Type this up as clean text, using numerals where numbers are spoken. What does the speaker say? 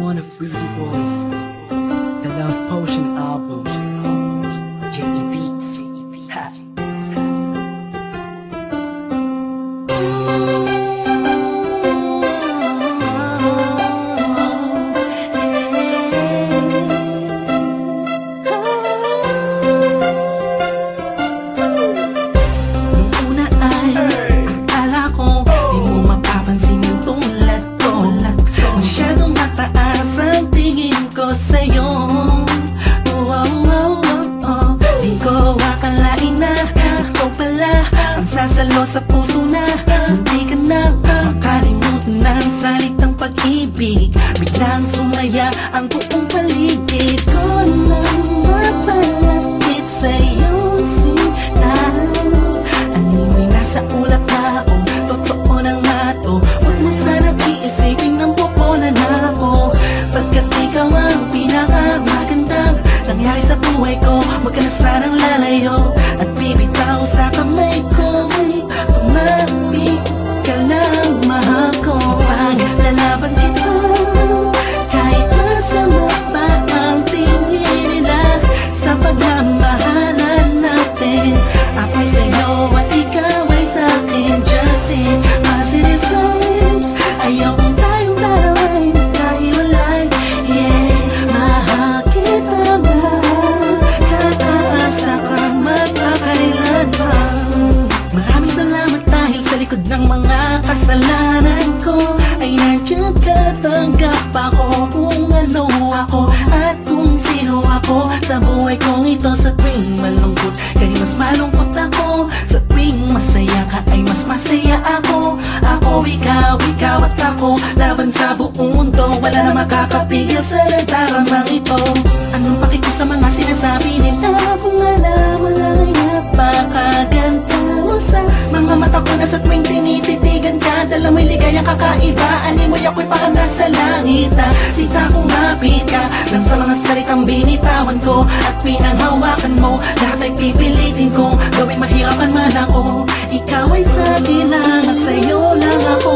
wanna free the voice. The Love Potion album. J.E. Beats. Ha. Nung una ay akala ko di mo mapapansin yung tulad ko. Masyadong mataas ang tingin ko sa'yo. Di ko akalain na ikaw pala ang sasalo sa puso na munti ka nang makalimutan ng salitang pag-ibig. Biglang sumaya ang buong paligid ko nang mapalapit sa'yo sinta. Animoy nasa ulap na ako, totoo nang mato. Huwag mo sanang iisipin ng pupunan ako, pagkat ikaw ang pinakamagandang nangyari sa buhay ko. Huwag ka na sanang lalayo at bibitaw sa kamay ko. Tumapit ka lang, mahal ko. Paglalaban kita kahit masama pa ang tingin nila sa pagmamahalan natin. Ako'y sa'yo at ikaw ay sa'kin. Just in positive vibes, ayaw kong tayong dalawa'y magkahiwalay. Yeah, mahal kita ba? Kaasa ka magkakailan pa. Maraming salamat dahil sa likod ng mga kasalanan ko ay nandiyan ka, tanggap ako kung ano ako at kung sino ako sa buhay kong ito. Sa tuwing malungkot kay mas malungkot ako, sa tuwing masaya ka ay mas masaya ako. Ako, ikaw at ako, laban sa buong mundo. Wala na makakapigil sa nagtaramang ito. Anong paki ko sa mga sinasabi nila kung alam mo lang napakaganda mo sa mga mata ko na sa tuwing tinititigan ka. Dala mo'y ligaya kakaiba, animoy ako'y parang nasa langit na sita kumapit ka lang sa mga salitang binitawan ko at pinanghawakan mo. Lahat ay pipilitin kong gawing mahirapan man ako. Ikaw ay sa akin lang at sa'yo lang ako.